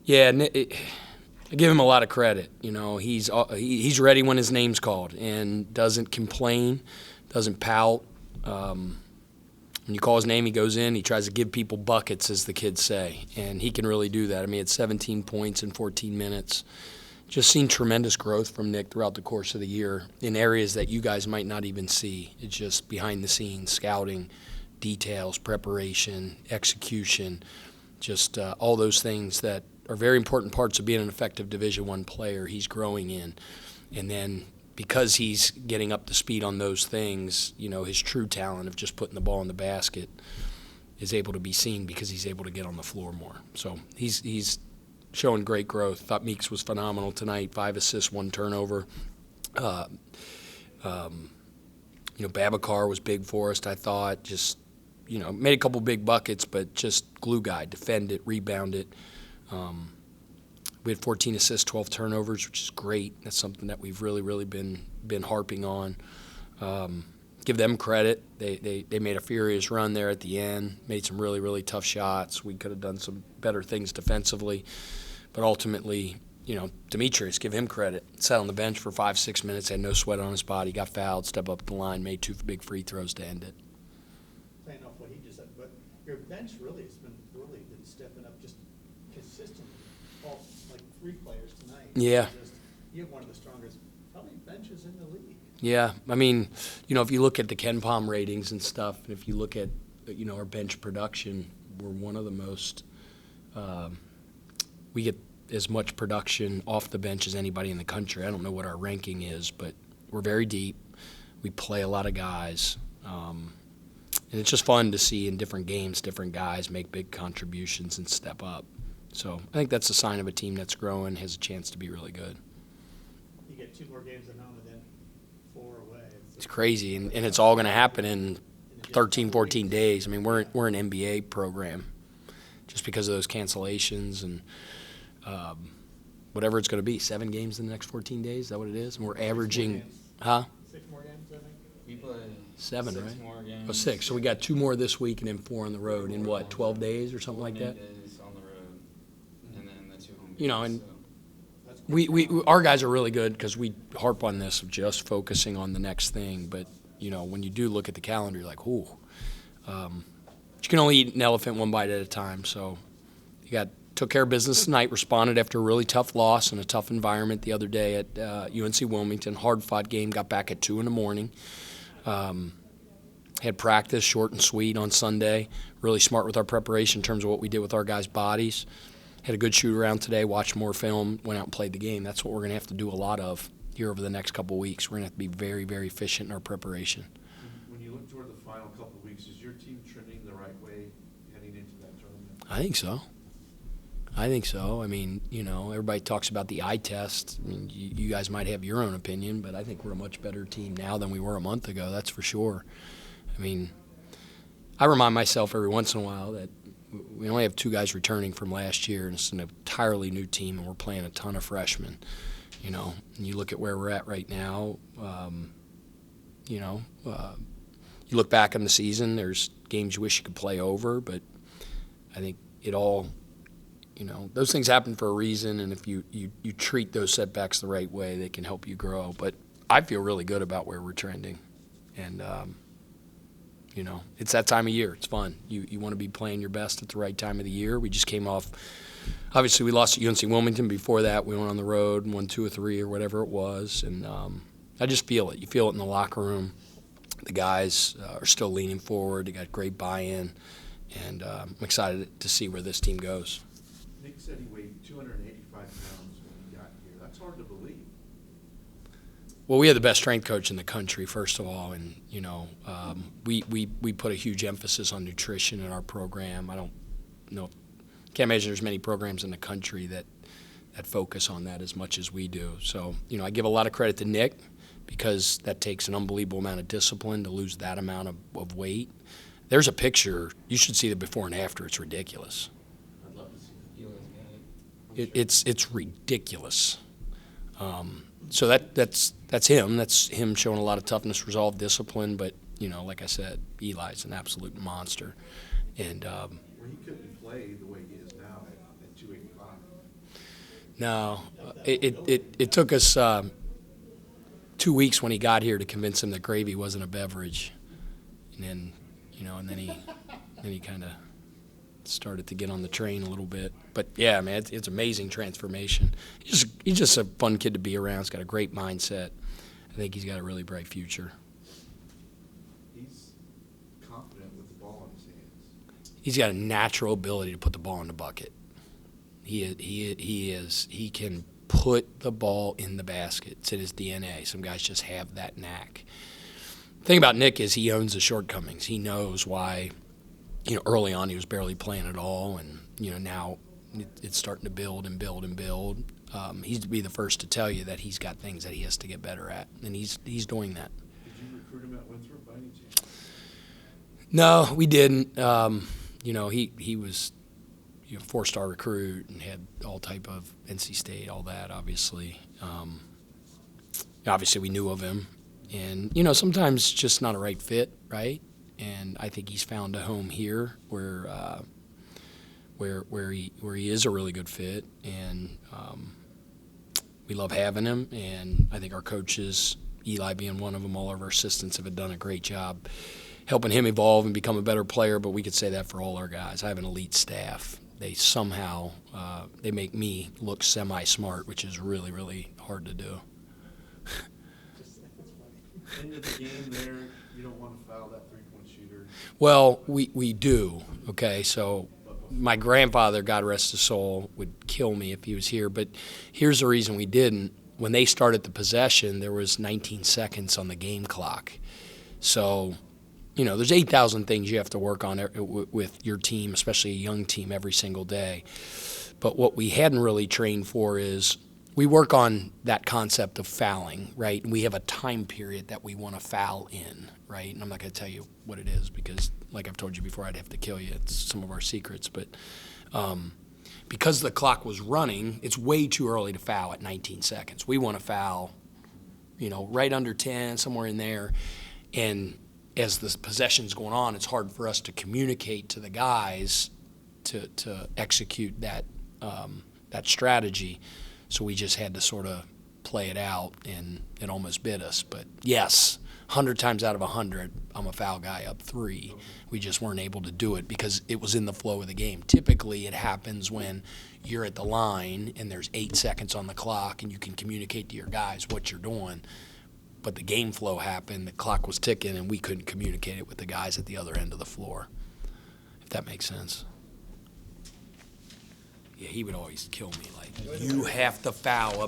Yeah, I give him a lot of credit. You know, he's ready when his name's called and doesn't complain, doesn't pout. When you call his name, he goes in. He tries to give people buckets, as the kids say, and he can really do that. I mean, it's 17 points in 14 minutes. Just seen tremendous growth from Nick throughout the course of the year in areas that you guys might not even see. It's just behind the scenes, scouting, details, preparation, execution, just all those things that are very important parts of being an effective Division I player he's growing in. And then because he's getting up to speed on those things, you know, his true talent of just putting the ball in the basket is able to be seen because he's able to get on the floor more. So he's showing great growth. Thought Meeks was phenomenal tonight, 5 assists, 1 turnover. You know, Babacar was big for us, I thought. Just, you know, made a couple big buckets, but just glue guy, defend it, rebound it. We had 14 assists, 12 turnovers, which is great. That's something that we've really been harping on. Give them credit. They made a furious run there at the end, made some really tough shots. We could have done some better things defensively. But ultimately, you know, Demetrius, give him credit. Sat on the bench for 5-6 minutes, had no sweat on his body, got fouled, stepped up the line, made 2 big free throws to end it. Playing off what he just said, but your bench really has been stepping up just consistently. All like 3 players tonight. Yeah. You have one of the strongest probably benches in the league. Yeah, I mean, you know, if you look at the Ken Palm ratings and stuff, and if you look at, you know, our bench production, we're one of the most. We get as much production off the bench as anybody in the country. I don't know what our ranking is, but we're very deep. We play a lot of guys. And it's just fun to see in different games, different guys make big contributions and step up. So I think that's a sign of a team that's growing, has a chance to be really good. You get 2 more games at home and then 4 away. It's crazy, and it's all going to happen in 13, 14 days. I mean, we're an NBA program just because of those cancellations and whatever it's going to be. 7 games in the next 14 days, is that what it is? And we're averaging, 6 more games, I think. We play 7, 6 right? more games. Oh, 6. So we got 2 more this week and then 4 on the road in what, 12 days or something like that? 14 days on the road, and then the 2 home games. You know, and so. we our guys are really good because we harp on this of just focusing on the next thing. But, you know, when you do look at the calendar, you're like, ooh. You can only eat an elephant one bite at a time. So you took care of business tonight, responded after a really tough loss in a tough environment the other day at UNC Wilmington. Hard-fought game, got back at 2 in the morning. Had practice, short and sweet, on Sunday. Really smart with our preparation in terms of what we did with our guys' bodies. Had a good shoot-around today, watched more film, went out and played the game. That's what we're going to have to do a lot of here over the next couple of weeks. We're going to have to be very efficient in our preparation. When you look toward the final couple of weeks, is your team trending the right way heading into that tournament? I think so. I mean, you know, everybody talks about the eye test. I mean, you guys might have your own opinion, but I think we're a much better team now than we were a month ago, that's for sure. I mean, I remind myself every once in a while that we only have 2 guys returning from last year, and it's an entirely new team, and we're playing a ton of freshmen. You know, and you look at where we're at right now, you look back on the season, there's games you wish you could play over, but I think it all, you know, those things happen for a reason, and if you treat those setbacks the right way, they can help you grow. But I feel really good about where we're trending, and you know, it's that time of year. It's fun. You want to be playing your best at the right time of the year. We just came off, obviously we lost at UNC Wilmington. Before that, we went on the road and won 2 or 3 or whatever it was, and I just feel it. You feel it in the locker room. The guys are still leaning forward. They got great buy-in, and I'm excited to see where this team goes. Nick said he weighed 285 pounds when he got here. That's hard to believe. Well, we have the best strength coach in the country, first of all, and you know, we put a huge emphasis on nutrition in our program. I don't know, can't imagine there's many programs in the country that focus on that as much as we do. So, you know, I give a lot of credit to Nick because that takes an unbelievable amount of discipline to lose that amount of weight. There's a picture. You should see the before and after. It's ridiculous. I'd love to see that. He looks good. It's ridiculous. So that's him. That's him showing a lot of toughness, resolve, discipline. But you know, like I said, Eli's an absolute monster. And Well, he couldn't play the way he is now No, it took us 2 weeks when he got here to convince him that gravy wasn't a beverage, and then he kind of started to get on the train a little bit. But yeah, man, it's amazing transformation. He's just a fun kid to be around. He's got a great mindset. I think he's got a really bright future. He's confident with the ball in his hands. He's got a natural ability to put the ball in the bucket. He can put the ball in the basket. It's in his DNA. Some guys just have that knack. The thing about Nick is he owns the shortcomings. He knows why, early on he was barely playing at all, and, now it's starting to build and build and build. He's to be the first to tell you that he's got things that he has to get better at, and he's doing that. Did you recruit him at Winthrop by any chance? No, we didn't. He was a 4-star recruit and had all type of NC State, all that, obviously. Obviously, we knew of him. And, sometimes just not a right fit, right? And I think he's found a home here where he is a really good fit. And we love having him. And I think our coaches, Eli being one of them, all of our assistants have done a great job helping him evolve and become a better player. But we could say that for all our guys. I have an elite staff. They somehow they make me look semi-smart, which is really, really hard to do. End of the game there, you don't want to foul that three-point shooter. Well, we do, okay? So my grandfather, God rest his soul, would kill me if he was here. But here's the reason we didn't. When they started the possession, there was 19 seconds on the game clock. So, there's 8,000 things you have to work on with your team, especially a young team, every single day. But what we hadn't really trained for is we work on that concept of fouling, right? And we have a time period that we want to foul in, right? And I'm not going to tell you what it is because, like I've told you before, I'd have to kill you. It's some of our secrets. But because the clock was running, it's way too early to foul at 19 seconds. We want to foul, right under 10, somewhere in there. And as the possession's going on, it's hard for us to communicate to the guys to execute that strategy. So we just had to sort of play it out, and it almost bit us. But yes, 100 times out of 100, I'm a foul guy up 3. We just weren't able to do it because it was in the flow of the game. Typically, it happens when you're at the line and there's 8 seconds on the clock and you can communicate to your guys what you're doing. But the game flow happened, the clock was ticking, and we couldn't communicate it with the guys at the other end of the floor, if that makes sense. Yeah, he would always kill me like, you have to foul up